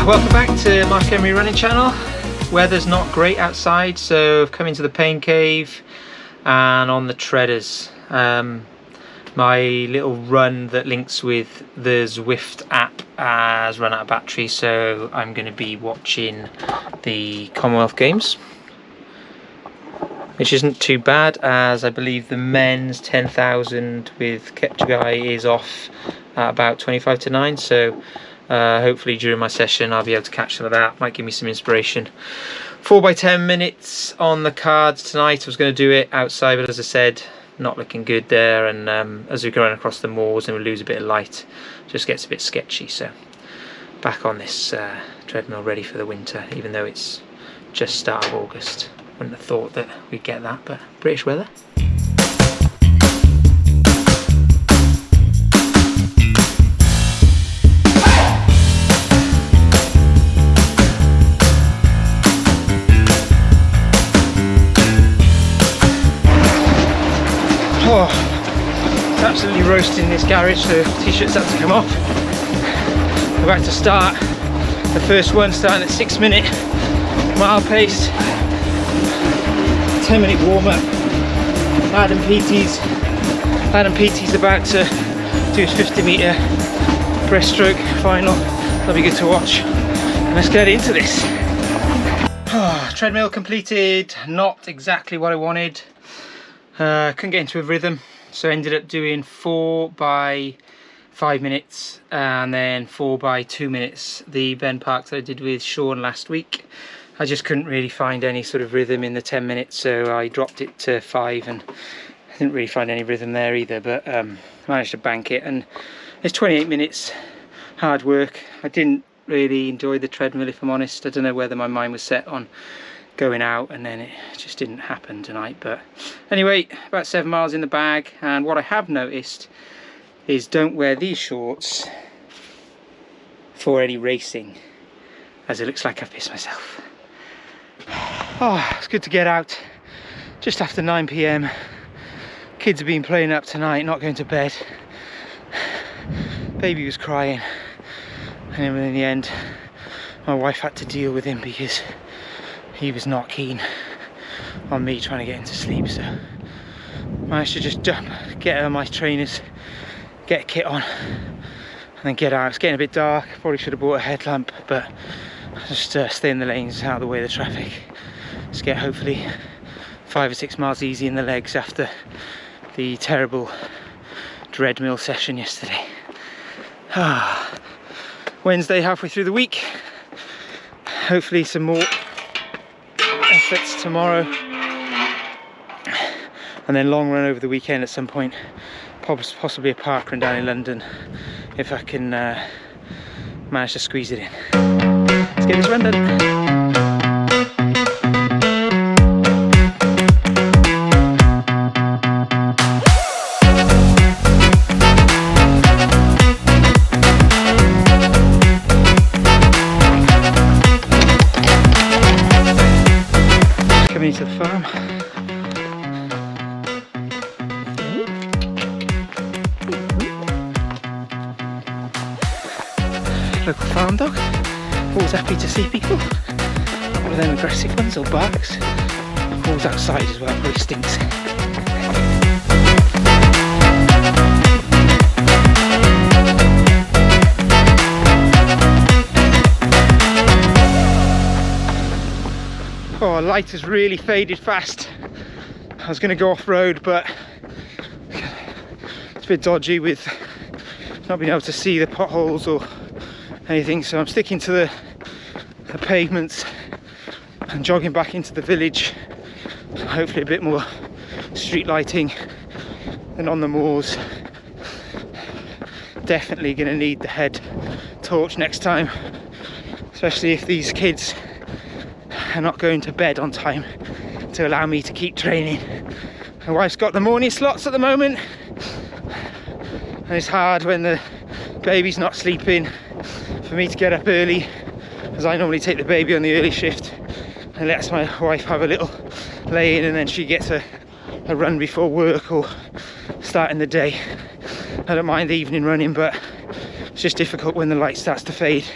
Welcome back to Mark Emery Running Channel. Weather's not great outside, so I've come into the pain cave and on the treaders. My little run that links with the Zwift app has run out of battery, so I'm going to be watching the Commonwealth Games, which isn't too bad, as I believe the men's 10,000 with Kepchgai is off at about 25 to 9, so hopefully during my session I'll be able to catch some of that. Might give me some inspiration. 4 by 10 minutes on the cards tonight. I was going to do it outside, but as I said, not looking good there, and as we go run across the moors and we lose a bit of light, just gets a bit sketchy. So back on this treadmill, ready for the winter, even though it's just start of August. Wouldn't have thought that we'd get that, but British weather. Oh, it's absolutely roasting in this garage, so t-shirts have to come off. We're about to start the first one, starting at 6-minute mile pace. 10-minute warm-up. Adam Petey's about to do his 50-meter breaststroke final. That'll be good to watch. Let's get into this. Treadmill completed. Not exactly what I wanted. Couldn't get into a rhythm, so ended up doing 4 by 5 minutes and then 4 by 2 minutes. The Ben Parks that I did with Sean last week, I just couldn't really find any sort of rhythm in the 10 minutes, so I dropped it to 5, and I didn't really find any rhythm there either, but managed to bank it. And it's 28 minutes hard work. I didn't really enjoy the treadmill, if I'm honest. I don't know whether my mind was set on going out, and then it just didn't happen tonight. But anyway, about 7 miles in the bag, and what I have noticed is don't wear these shorts for any racing, as it looks like I've pissed myself. Oh, it's good to get out just after 9 PM. Kids have been playing up tonight, not going to bed. Baby was crying, and then in the end my wife had to deal with him because he was not keen on me trying to get him to sleep. So managed to just jump, get on my trainers, get a kit on, and then get out. It's getting a bit dark, probably should have bought a headlamp, but just stay in the lanes, out of the way of the traffic. Let's get hopefully 5 or 6 miles easy in the legs after the terrible Treadmill session yesterday. Wednesday, halfway through the week. Hopefully some more efforts tomorrow, and then long run over the weekend at some point, possibly a parkrun down in London if I can manage to squeeze it in. Let's get this run done. Coming into the farm. Local farm dog, always happy to see people. One of them aggressive ones or barks. Always outside as well, probably stinks. Oh, light has really faded fast. I was going to go off-road, but it's a bit dodgy with not being able to see the potholes or anything, so I'm sticking to the pavements and jogging back into the village. Hopefully a bit more street lighting than on the moors. Definitely going to need the head torch next time, especially if these kids are not going to bed on time to allow me to keep training. My wife's got the morning slots at the moment, and it's hard when the baby's not sleeping for me to get up early, as I normally take the baby on the early shift and lets my wife have a little lay in, and then she gets a run before work or starting the day. I don't mind the evening running, but it's just difficult when the light starts to fade.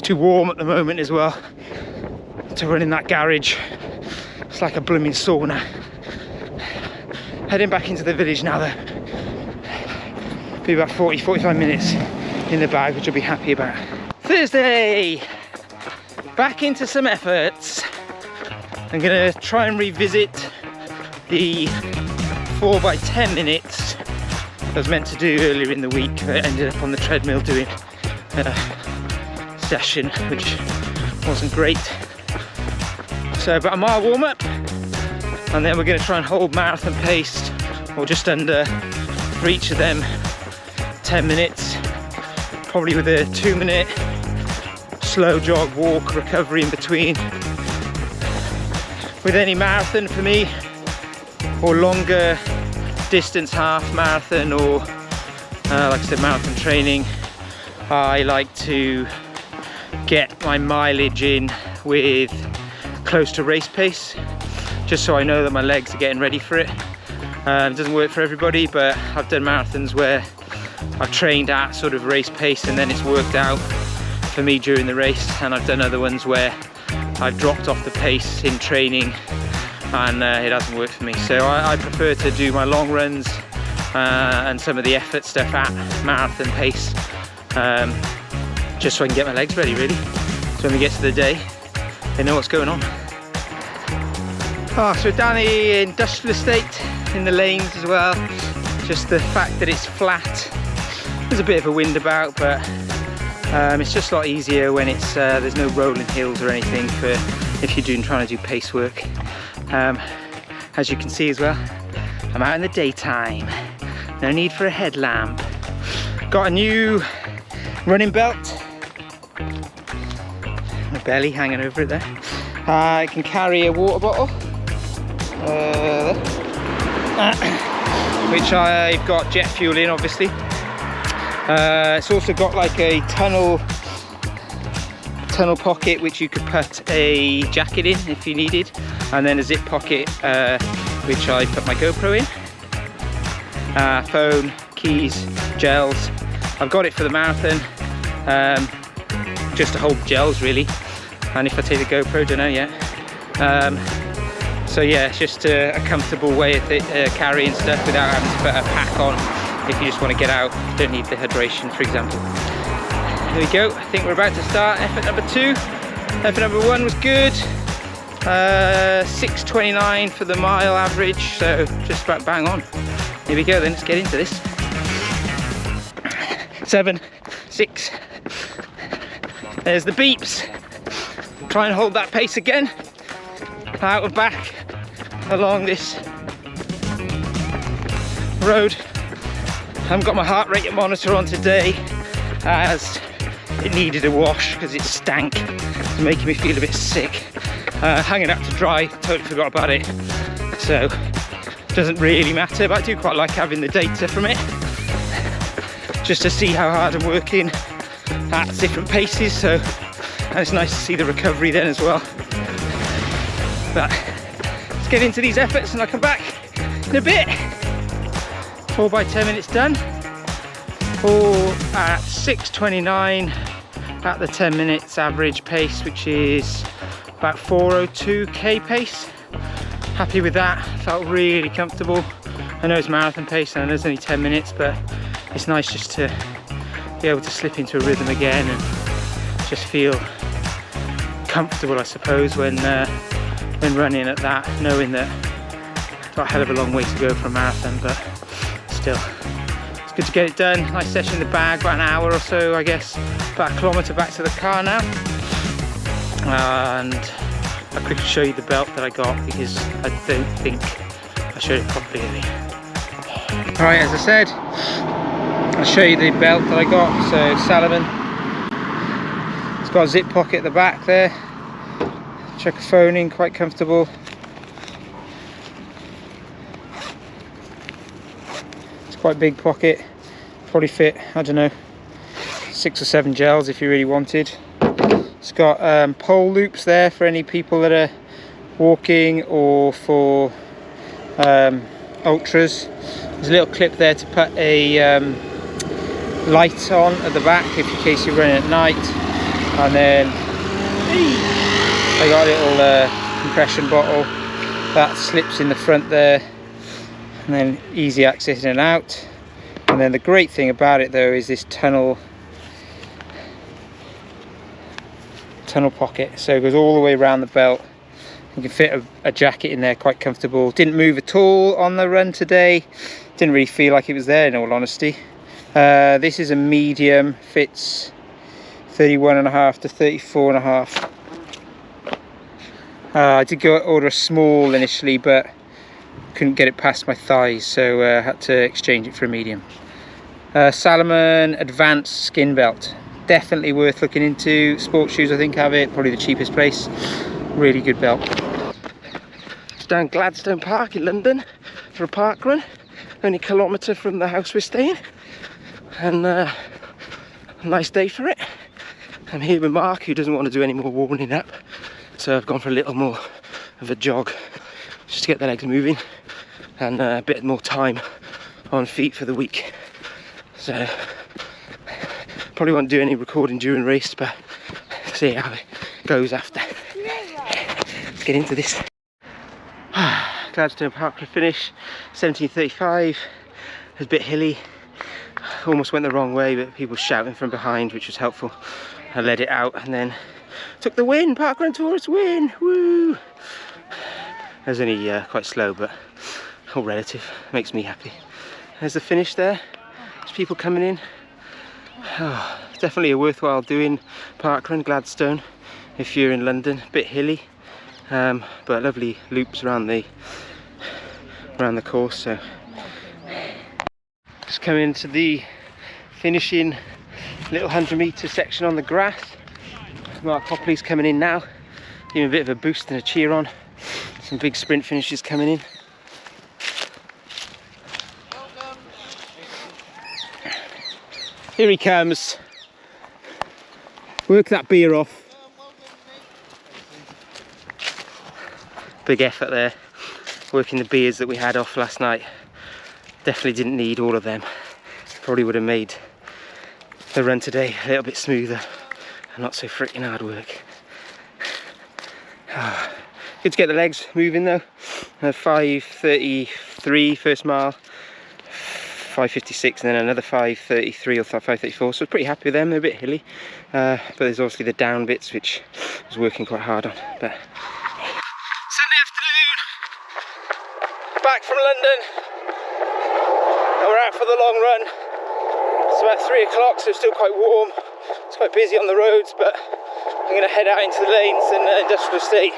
It's too warm at the moment as well to run in that garage. It's like a blooming sauna. Heading back into the village now though. Be about 40-45 minutes in the bag, which I'll be happy about. Thursday! Back into some efforts. I'm gonna try and revisit the 4x10 minutes I was meant to do earlier in the week. I ended up on the treadmill doing a session which wasn't great. So about a mile warm up, and then we're going to try and hold marathon pace or just under for each of them 10 minutes, probably with a 2-minute slow jog, walk, recovery in between. With any marathon for me, or longer distance half marathon, or like I said, marathon training, I like to get my mileage in with close to race pace, just so I know that my legs are getting ready for it. It doesn't work for everybody, but I've done marathons where I've trained at sort of race pace and then it's worked out for me during the race, and I've done other ones where I've dropped off the pace in training and it hasn't worked for me. So I prefer to do my long runs and some of the effort stuff at marathon pace, just so I can get my legs ready really. So when we get to the day, they know what's going on. So we're down the industrial estate in the lanes as well. Just the fact that it's flat. There's a bit of a wind about, but it's just a lot easier when it's there's no rolling hills or anything for if you're trying to do pace work. As you can see as well, I'm out in the daytime. No need for a headlamp. Got a new running belt. My belly hanging over it there. I can carry a water bottle, which I've got jet fuel in, obviously. It's also got like a tunnel pocket which you could put a jacket in if you needed, and then a zip pocket which I put my GoPro in. Phone, keys, gels. I've got it for the marathon, just to hold the gels really, and if I take the GoPro, don't know yet. So yeah, it's just a comfortable way of carrying stuff without having to put a pack on if you just want to get out, don't need the hydration, for example. There we go. I think we're about to start effort number 2. Effort number 1 was good. 6:29 for the mile average, so just about bang on. Here we go then, let's get into this. 7, 6. There's the beeps. Try and hold that pace again. Out and back along this road. I haven't got my heart rate monitor on today as it needed a wash because it stank. It's making me feel a bit sick. Hanging out to dry, totally forgot about it. So it doesn't really matter, but I do quite like having the data from it, just to see how hard I'm working at different paces. So, and it's nice to see the recovery then as well. But let's get into these efforts and I'll come back in a bit. 4x10 minutes done, all at 6:29 at the 10 minutes average pace, which is about 4:02k pace. Happy with that, felt really comfortable. I know it's marathon pace and there's only 10 minutes, but it's nice just to be able to slip into a rhythm again and just feel comfortable, I suppose, when running at that, knowing that I've got a hell of a long way to go for a marathon, but still, it's good to get it done. Nice session in the bag, about an hour or so, I guess. About a kilometre back to the car now. And I'll quickly show you the belt that I got because I don't think I showed it properly earlier. Alright, as I said, I'll show you the belt that I got. So Salomon. It's got a zip pocket at the back there. Chuck a phone in, quite comfortable. Quite a big pocket, probably fit, I don't know, 6 or 7 gels if you really wanted. It's got pole loops there for any people that are walking or for ultras. There's a little clip there to put a light on at the back in case you're running at night. and then I got a little compression bottle that slips in the front there, and then easy access in and out. And then the great thing about it though is this tunnel pocket, so it goes all the way around the belt. You can fit a jacket in there quite comfortable. Didn't move at all on the run today, didn't really feel like it was there in all honesty. This is a medium, fits 31.5 to 34.5. I did go order a small initially, but couldn't get it past my thighs, so I had to exchange it for a medium. Salomon ADV Skin Belt, definitely worth looking into. Sports shoes I think have it, probably the cheapest place. Really good belt. It's down Gladstone Park in London for a park run, only a kilometre from the house we're staying, and a nice day for it. I'm here with Mark, who doesn't want to do any more warming up, so I've gone for a little more of a jog just to get the legs moving and a bit more time on feet for the week. So probably won't do any recording during race, but see how it goes after. Let's get into this. Gladstone Parkrun finish, 17:35. It was a bit hilly, almost went the wrong way, but people shouting from behind, which was helpful. I led it out and then took the win. Parkrun Tourist win, woo! It was only quite slow, but all relative, makes me happy. There's the finish there, there's people coming in. Oh, definitely a worthwhile doing parkrun, Gladstone, if you're in London. A bit hilly, but lovely loops around the course. So just coming into the finishing little 100-metre section on the grass. Mark Hopley's coming in now, giving a bit of a boost and a cheer on. Some big sprint finishes coming in. Here he comes. Work that beer off. Big effort there, working the beers that we had off last night. Definitely didn't need all of them. Probably would have made the run today a little bit smoother and not so freaking hard work. Good to get the legs moving though. 5:33 first mile, 5:56, and then another 5:33 or 5:34. So I was pretty happy with them. They're a bit hilly, but there's obviously the down bits which I was working quite hard on. But Sunday afternoon, back from London, and we're out for the long run. It's about 3 o'clock, so it's still quite warm. It's quite busy on the roads, but I'm going to head out into the lanes and industrial estate.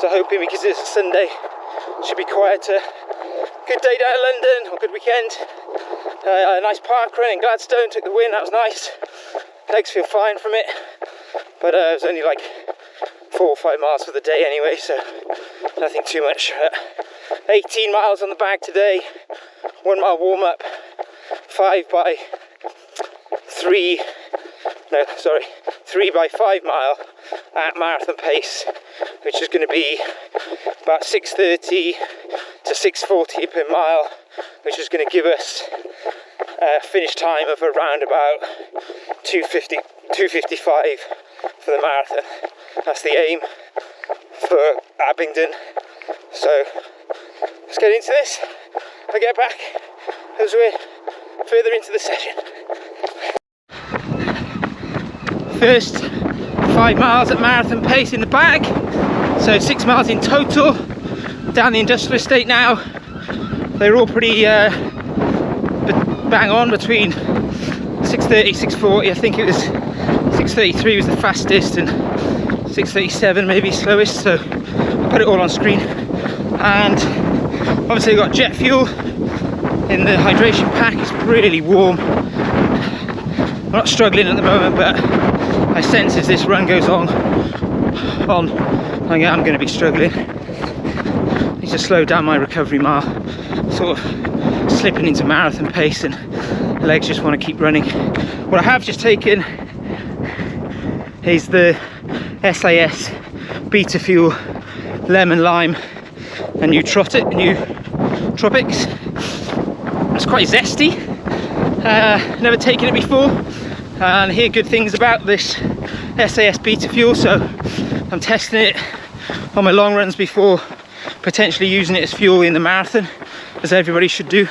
So hoping, because it's a Sunday, it should be quieter. Good day down in London, or good weekend. A nice park run in Gladstone, took the win, that was nice. Legs feel fine from it, but it was only like 4 or 5 miles for the day anyway, so nothing too much. 18 miles on the bag today, 1 mile warm up, 3 by 5 mile at marathon pace, which is going to be about 6:30 to 6:40 per mile, which is going to give us a finish time of around about 2:50, 2:55 for the marathon. That's the aim for Abingdon. So let's get into this. I'll get back as we're further into the session. First 5 miles at marathon pace in the bag, so 6 miles in total. Down the industrial estate now. They're all pretty bang on, between 6:30, 6:40. I think it was 6:33 was the fastest and 6:37 maybe slowest, so I'll put it all on screen. And obviously I've got jet fuel in the hydration pack. It's really warm. I'm not struggling at the moment, but I sense as this run goes on, I'm going to be struggling. I need to slow down my recovery mile, sort of slipping into marathon pace, and the legs just want to keep running. What I have just taken is the SIS Beta Fuel Lemon Lime and Nootropics. It's quite zesty. Never taken it before, and I hear good things about this SIS Beta fuel, so I'm testing it on my long runs before potentially using it as fuel in the marathon, as everybody should do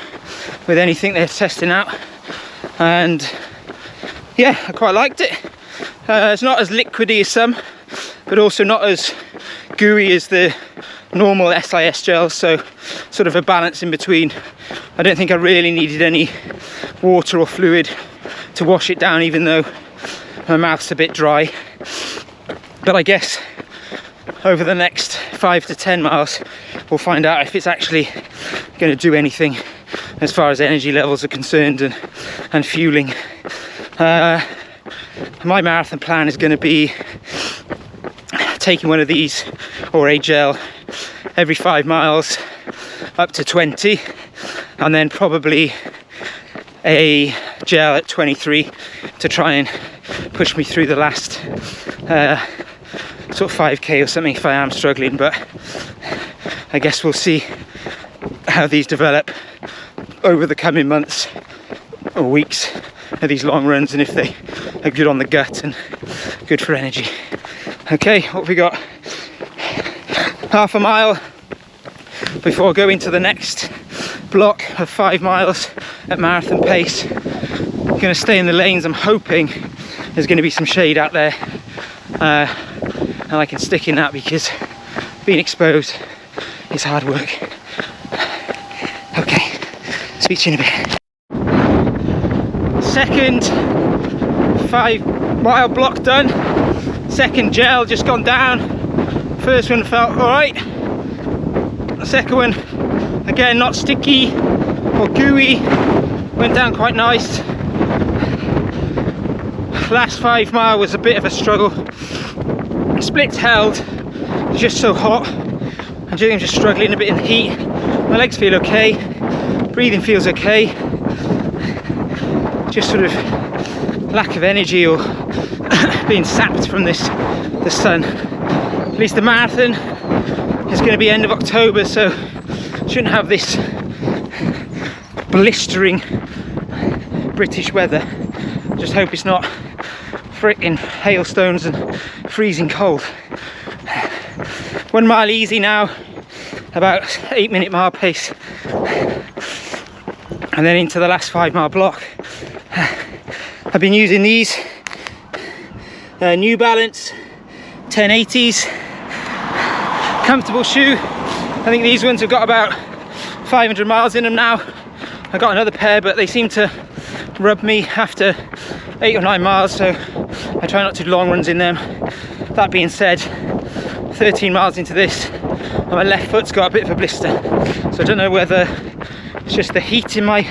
with anything they're testing out. And yeah, I quite liked it. It's not as liquidy as some, but also not as gooey as the normal SIS gels, so sort of a balance in between. I don't think I really needed any water or fluid to wash it down, even though my mouth's a bit dry. But I guess over the next 5 to 10 miles we'll find out if it's actually going to do anything as far as energy levels are concerned and fueling. My marathon plan is going to be taking one of these, or a gel, every 5 miles up to 20, and then probably a gel at 23 to try and push me through the last sort of 5k or something if I am struggling. But I guess we'll see how these develop over the coming months or weeks of these long runs, and if they are good on the gut and good for energy. Okay, what have we got? Half a mile before I go into the next block of 5 miles at marathon pace. I'm going to stay in the lanes. I'm hoping there's going to be some shade out there, and I can stick in that, because being exposed is hard work. Okay, speak to you in a bit. Second 5 mile block done. Second gel just gone down. First one felt alright. The second one, again, not sticky or gooey, went down quite nice. Last 5 mile was a bit of a struggle. Splits held, it's just so hot. I'm just struggling a bit in the heat. My legs feel okay, breathing feels okay. Just sort of lack of energy or being sapped from the sun. At least the marathon is going to be end of October, so shouldn't have this blistering British weather. Just hope it's not frickin' hailstones and freezing cold. 1 mile easy now, about 8-minute mile pace, and then into the last 5 mile block. I've been using these New Balance 1080s, comfortable shoe. I think these ones have got about 500 miles in them now. I got another pair, but they seem to rub me after 8 or 9 miles, so I try not to do long runs in them. That being said, 13 miles into this, and my left foot's got a bit of a blister, so I don't know whether it's just the heat in my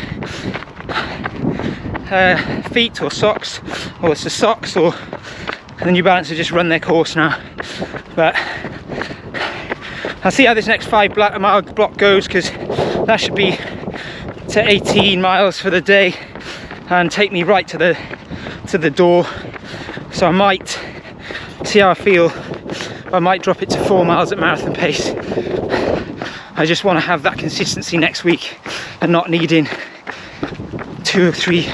feet or socks, or it's the socks, or the New Balance have just run their course now. But I'll see how this next 5 mile block goes, because that should be to 18 miles for the day and take me right to the door. So I might see how I feel. I might drop it to 4 miles at marathon pace. I just want to have that consistency next week and not needing 2 or 3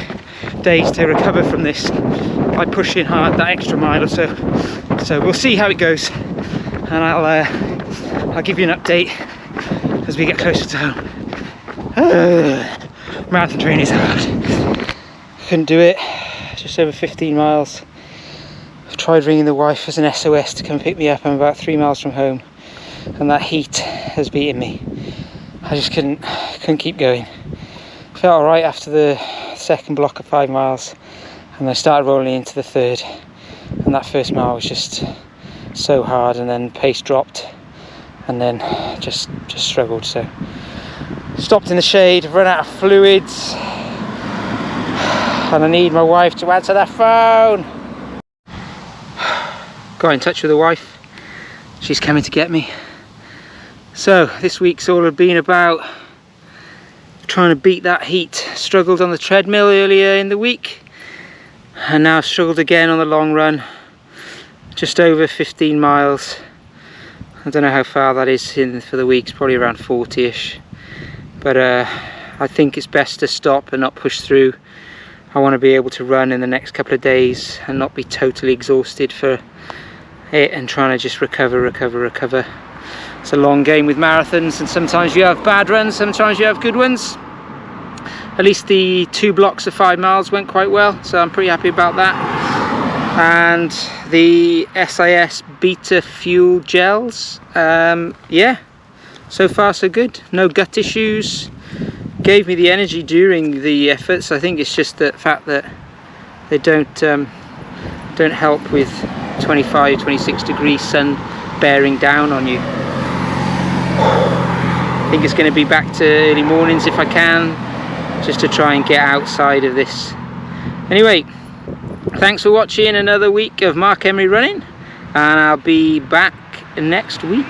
days to recover from this by pushing hard that extra mile or so. So we'll see how it goes, and I'll give you an update as we get closer to home. Marathon training is hard. Couldn't do it. Just over 15 miles. I've tried ringing the wife as an SOS to come pick me up. I'm about 3 miles from home, and that heat has beaten me. I just couldn't keep going. Felt alright after the second block of 5 miles, and I started rolling into the third, and that first mile was just so hard, and then pace dropped, and then just struggled. So stopped in the shade, run out of fluids, and I need my wife to answer that phone. Got in touch with the wife, she's coming to get me. So this week's all been about trying to beat that heat. Struggled on the treadmill earlier in the week, and now struggled again on the long run. Just over 15 miles. I don't know how far that is for the week, it's probably around 40ish. But I think it's best to stop and not push through I want to be able to run in the next couple of days and not be totally exhausted for it, and trying to just recover. It's a long game with marathons, and sometimes you have bad runs, sometimes you have good ones. At least the 2 blocks of 5 miles went quite well, so I'm pretty happy about that. And the SIS Beta Fuel Gels, yeah, so far so good. No gut issues. Gave me the energy during the efforts. I think it's just the fact that they don't help with 25-26 degree sun bearing down on you. I think it's going to be back to early mornings if I can, just to try and get outside of this. Anyway, thanks for watching another week of Mark Emery running, and I'll be back next week.